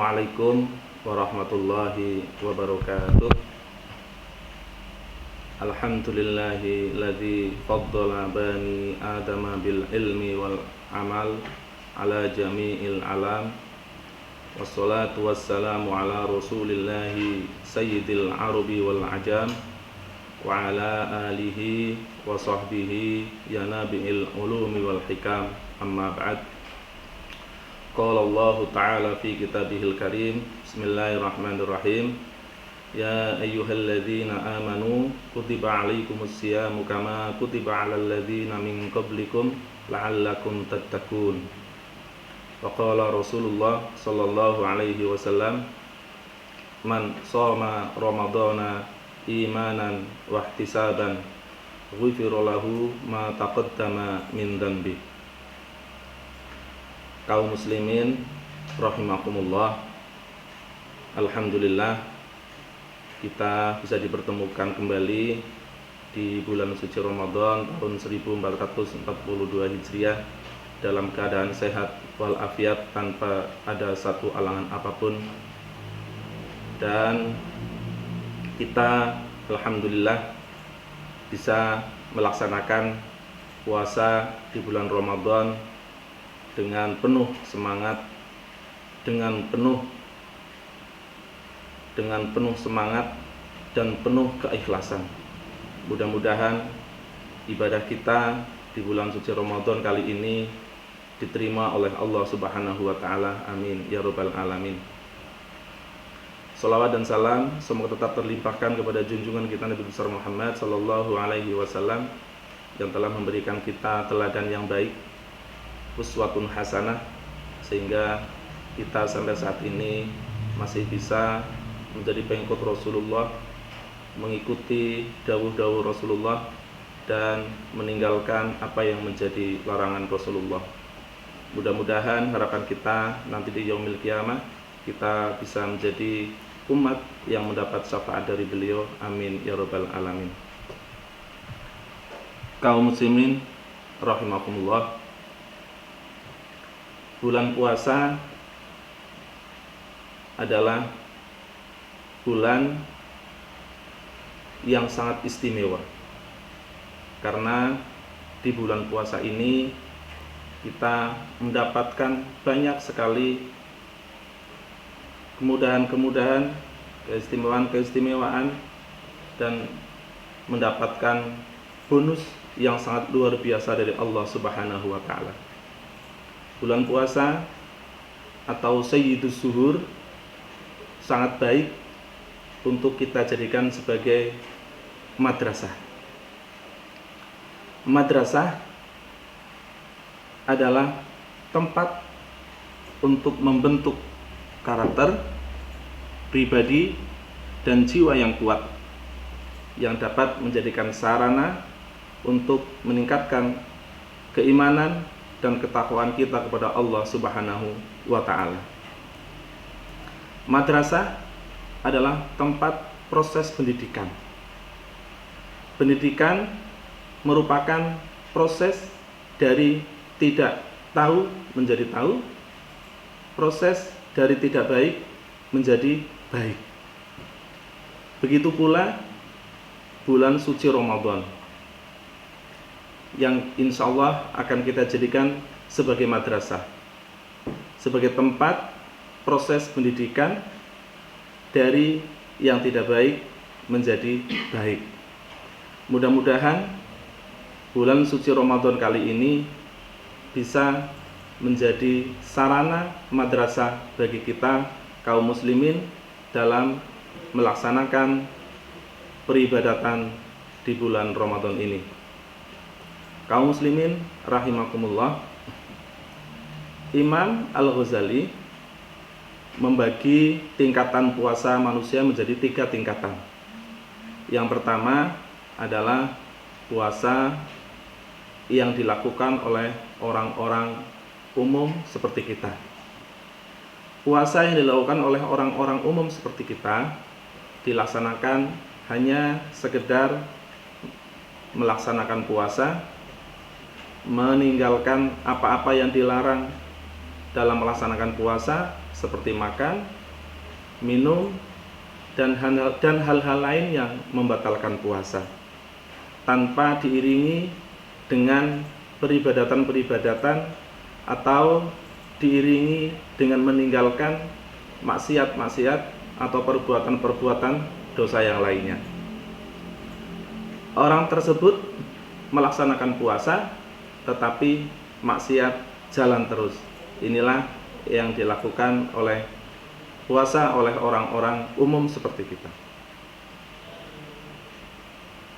Assalamualaikum warahmatullahi wabarakatuh. Alhamdulillahilladzi faddala bani adama bil ilmi wal amal ala jami'il alam. Wassalatu wassalamu ala rasulillahi sayyidil arabi wal ajam wa ala alihi wa sahbihi ya nabi'il ulumi wal hikam. Amma ba'd. Qala Allah Ta'ala fi kitabihil karim. Bismillahirrahmanirrahim. Ya ayyuhalladzina amanu kutiba alaikumus siyamu kama kutiba alal ladzina min qablikum la'allakum tattaqun. Wa qala Rasulullah sallallahu alaihi wasallam, man shoma ramadhana imanan wa ihtisaban ghufira lahu ma taqaddama min dhanbi. Kaum muslimin rahimakumullah, alhamdulillah kita bisa dipertemukan kembali di bulan suci Ramadan tahun 1442 Hijriah dalam keadaan sehat walafiat tanpa ada satu alangan apapun. Dan kita alhamdulillah bisa melaksanakan puasa di bulan Ramadan dengan penuh semangat, dengan penuh semangat dan penuh keikhlasan. Mudah-mudahan ibadah kita di bulan suci Ramadan kali ini diterima oleh Allah Subhanahu wa taala. Amin ya rabbal alamin. Shalawat dan salam semoga tetap terlimpahkan kepada junjungan kita Nabi besar Muhammad sallallahu alaihi wasallam yang telah memberikan kita teladan yang baik, uswatun hasanah, sehingga kita sampai saat ini masih bisa menjadi pengikut Rasulullah, mengikuti dawuh-dawuh Rasulullah dan meninggalkan apa yang menjadi larangan Rasulullah. Mudah-mudahan harapan kita nanti di yaumil qiyamah kita bisa menjadi umat yang mendapat syafaat dari beliau. Amin ya rabbal alamin. Kaum muslimin rahimakumullah, bulan puasa adalah bulan yang sangat istimewa, karena di bulan puasa ini kita mendapatkan banyak sekali kemudahan-kemudahan, keistimewaan-keistimewaan, dan mendapatkan bonus yang sangat luar biasa dari Allah Subhanahu wa taala. Bulan puasa atau Sayyidus Suhur sangat baik untuk kita jadikan sebagai madrasah. Madrasah adalah tempat untuk membentuk karakter, pribadi, dan jiwa yang kuat, yang dapat menjadikan sarana untuk meningkatkan keimanan dan ketakwaan kita kepada Allah Subhanahu wa ta'ala. Madrasah adalah tempat proses pendidikan. Pendidikan merupakan proses dari tidak tahu menjadi tahu, proses dari tidak baik menjadi baik. Begitu pula bulan suci Ramadan yang insya Allah akan kita jadikan sebagai madrasah, sebagai tempat proses pendidikan dari yang tidak baik menjadi baik. Mudah-mudahan bulan suci Ramadan kali ini bisa menjadi sarana madrasah bagi kita kaum muslimin dalam melaksanakan peribadatan di bulan Ramadan ini. Kaum muslimin rahimakumullah, Imam Al-Ghazali membagi tingkatan puasa manusia menjadi 3 tingkatan. Yang pertama adalah puasa yang dilakukan oleh orang-orang umum seperti kita. Puasa yang dilakukan oleh orang-orang umum seperti kita dilaksanakan hanya sekedar melaksanakan puasa, meninggalkan apa-apa yang dilarang dalam melaksanakan puasa, seperti makan, minum, dan hal-hal lain yang membatalkan puasa, tanpa diiringi dengan peribadatan-peribadatan atau diiringi dengan meninggalkan maksiat-maksiat atau perbuatan-perbuatan dosa yang lainnya. Orang tersebut melaksanakan puasa tetapi maksiat jalan terus. Inilah yang dilakukan oleh puasa oleh orang-orang umum seperti kita.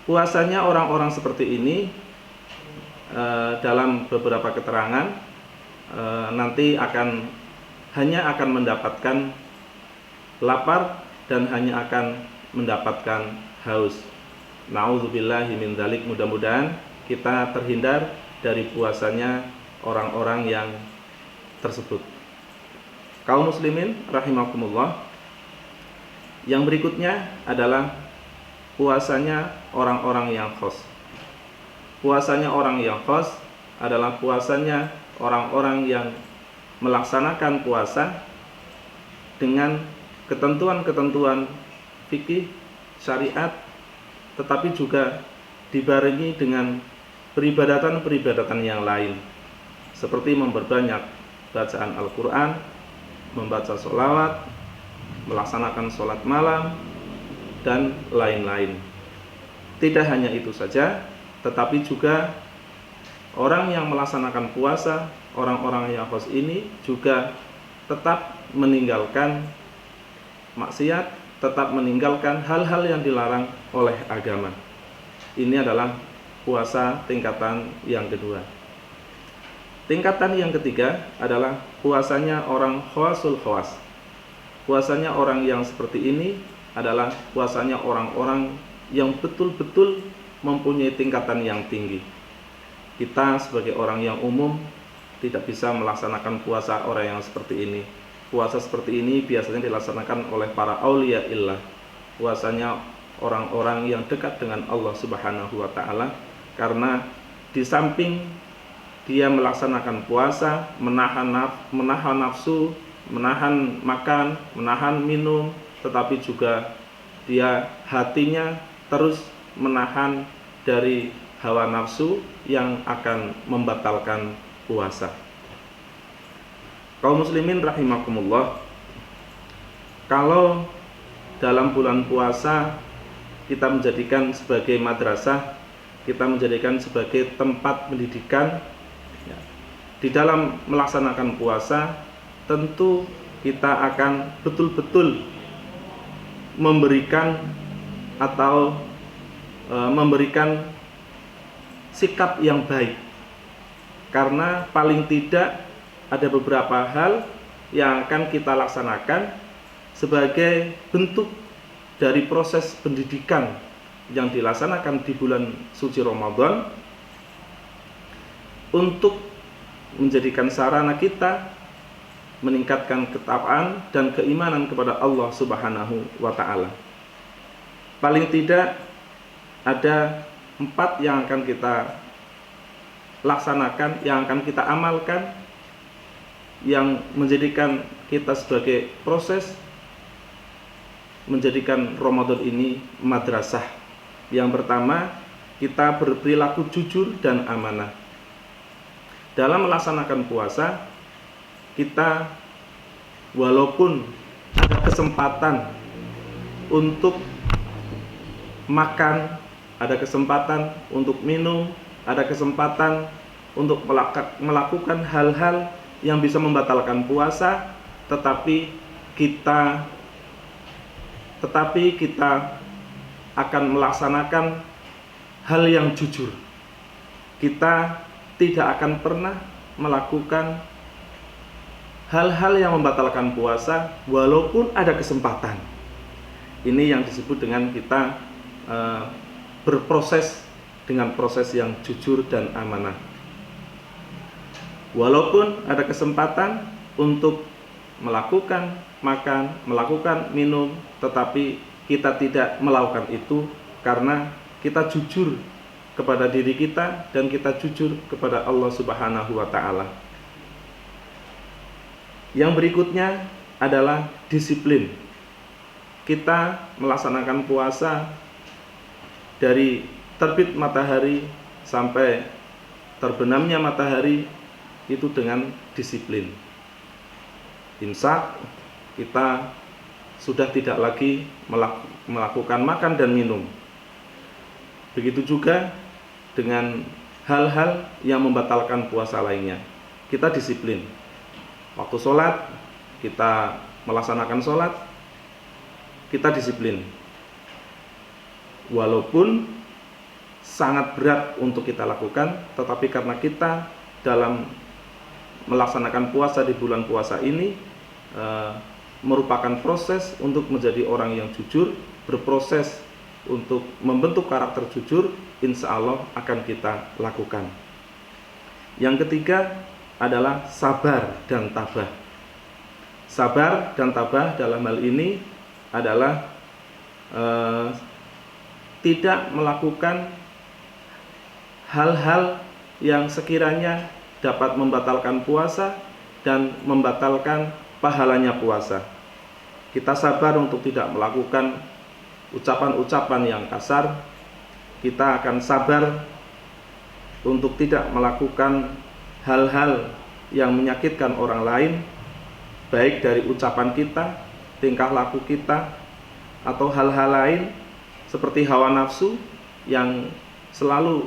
Puasanya orang-orang seperti ini dalam beberapa keterangan nanti hanya akan mendapatkan lapar dan hanya akan mendapatkan haus. Na'udzubillahi min dzalik. Mudah-mudahan kita terhindar dari puasanya orang-orang yang tersebut. Kaum muslimin rahimakumullah, yang berikutnya adalah puasanya orang-orang yang khos. Puasanya orang yang khos adalah puasanya orang-orang yang melaksanakan puasa dengan ketentuan-ketentuan fikih syariat, tetapi juga dibarengi dengan peribadatan-peribadatan yang lain, seperti memperbanyak bacaan Al-Quran, membaca sholawat, melaksanakan sholat malam, dan lain-lain. Tidak hanya itu saja, tetapi juga orang yang melaksanakan puasa, orang-orang yang khos ini juga tetap meninggalkan maksiat, tetap meninggalkan hal-hal yang dilarang oleh agama. Ini adalah puasa tingkatan yang kedua. Tingkatan yang ketiga adalah puasanya orang khawasul khawas. Puasanya orang yang seperti ini adalah puasanya orang-orang yang betul-betul mempunyai tingkatan yang tinggi. Kita sebagai orang yang umum tidak bisa melaksanakan puasa orang yang seperti ini. Puasa seperti ini biasanya dilaksanakan oleh para aulia illah. Puasanya orang-orang yang dekat dengan Allah Subhanahu wa taala, karena di samping dia melaksanakan puasa, menahan nafsu, menahan makan, menahan minum, tetapi juga dia hatinya terus menahan dari hawa nafsu yang akan membatalkan puasa. Kaum muslimin rahimakumullah, kalau dalam bulan puasa kita menjadikan sebagai madrasah, kita menjadikan sebagai tempat pendidikan, di dalam melaksanakan puasa tentu kita akan betul-betul memberikan sikap yang baik, karena paling tidak ada beberapa hal yang akan kita laksanakan sebagai bentuk dari proses pendidikan yang dilaksanakan di bulan suci Ramadan, untuk menjadikan sarana kita meningkatkan ketakwaan dan keimanan kepada Allah Subhanahu wa ta'ala. Paling tidak ada 4 yang akan kita laksanakan, yang akan kita amalkan, yang menjadikan kita sebagai proses menjadikan Ramadan ini madrasah. Yang pertama, kita berperilaku jujur dan amanah. Dalam melaksanakan puasa, kita walaupun ada kesempatan untuk makan, ada kesempatan untuk minum, ada kesempatan untuk melakukan hal-hal yang bisa membatalkan puasa, tetapi kita akan melaksanakan hal yang jujur. Kita tidak akan pernah melakukan hal-hal yang membatalkan puasa walaupun ada kesempatan. Ini yang disebut dengan kita berproses dengan proses yang jujur dan amanah. Walaupun ada kesempatan untuk melakukan makan, melakukan minum, tetapi kita tidak melakukan itu karena kita jujur kepada diri kita dan kita jujur kepada Allah Subhanahu wa ta'ala. Yang berikutnya adalah disiplin. Kita melaksanakan puasa dari terbit matahari sampai terbenamnya matahari itu dengan disiplin. Imsak, kita sudah tidak lagi melakukan makan dan minum. Begitu juga dengan hal-hal yang membatalkan puasa lainnya. Kita disiplin. Waktu sholat, kita melaksanakan sholat, kita disiplin. Walaupun sangat berat untuk kita lakukan, tetapi karena kita dalam melaksanakan puasa di bulan puasa ini merupakan proses untuk menjadi orang yang jujur, berproses untuk membentuk karakter jujur, insya Allah akan kita lakukan. Yang ketiga adalah sabar dan tabah. Sabar dan tabah dalam hal ini adalah tidak melakukan hal-hal yang sekiranya dapat membatalkan puasa dan membatalkan pahalanya puasa. Kita sabar untuk tidak melakukan ucapan-ucapan yang kasar. Kita akan sabar untuk tidak melakukan hal-hal yang menyakitkan orang lain, baik dari ucapan kita, tingkah laku kita, atau hal-hal lain seperti hawa nafsu yang selalu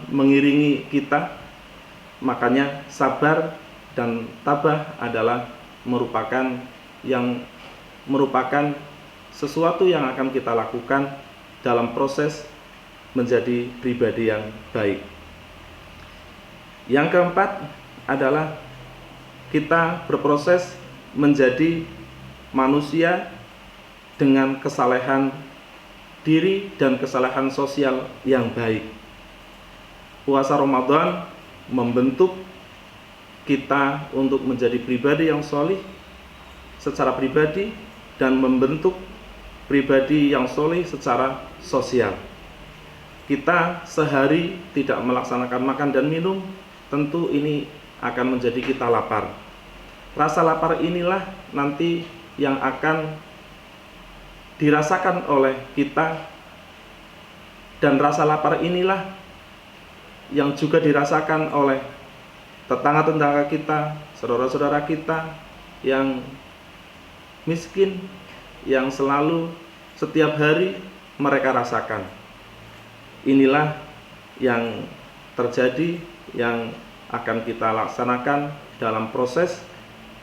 mengiringi kita. Makanya sabar dan tabah adalah merupakan sesuatu yang akan kita lakukan dalam proses menjadi pribadi yang baik. Yang keempat adalah kita berproses menjadi manusia dengan kesalehan diri dan kesalehan sosial yang baik. Puasa Ramadan membentuk kita untuk menjadi pribadi yang solih secara pribadi dan membentuk pribadi yang solih secara sosial. Kita sehari tidak melaksanakan makan dan minum, tentu ini akan menjadi kita lapar. Rasa lapar inilah nanti yang akan dirasakan oleh kita, dan rasa lapar inilah yang juga dirasakan oleh tetangga-tetangga kita, saudara-saudara kita yang miskin, yang selalu setiap hari mereka rasakan. Inilah yang terjadi, yang akan kita laksanakan dalam proses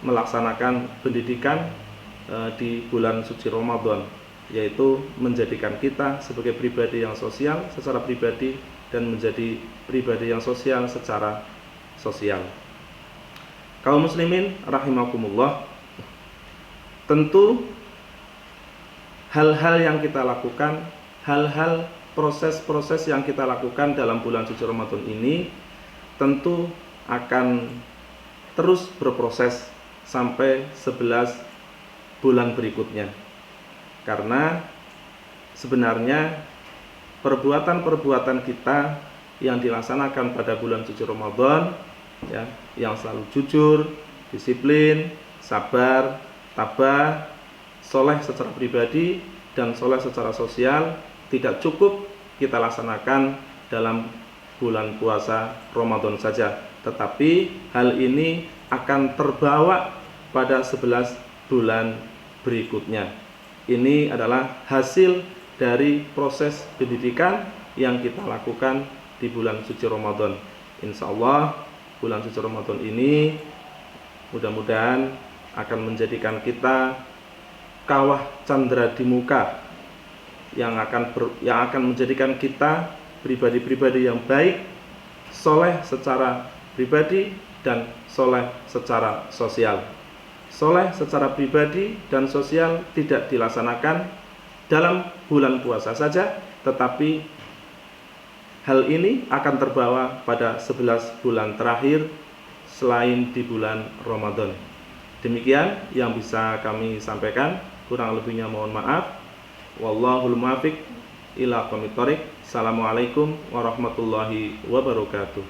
melaksanakan pendidikan di bulan suci Ramadan, yaitu menjadikan kita sebagai pribadi yang sosial secara pribadi dan menjadi pribadi yang sosial secara sosial. Kaum muslimin rahimakumullah, tentu hal-hal yang kita lakukan, hal-hal proses-proses yang kita lakukan dalam bulan suci Ramadan ini tentu akan terus berproses sampai 11 bulan berikutnya. Karena sebenarnya perbuatan-perbuatan kita yang dilaksanakan pada bulan suci Ramadan, ya, yang selalu jujur, disiplin, sabar, tabah, soleh secara pribadi dan soleh secara sosial, tidak cukup kita laksanakan dalam bulan puasa Ramadan saja, tetapi hal ini akan terbawa pada 11 bulan berikutnya. Ini adalah hasil dari proses pendidikan yang kita lakukan di bulan suci Ramadan. Insya Allah bulan suci Ramadan ini mudah-mudahan akan menjadikan kita kawah candra di muka, yang akan menjadikan kita pribadi-pribadi yang baik, soleh secara pribadi dan soleh secara sosial. Soleh secara pribadi dan sosial tidak dilaksanakan dalam bulan puasa saja, tetapi hal ini akan terbawa pada 11 bulan terakhir selain di bulan Ramadan. Demikian yang bisa kami sampaikan, kurang lebihnya mohon maaf. Wallahul muwaffiq ila aqwamit thoriq. Assalamualaikum warahmatullahi wabarakatuh.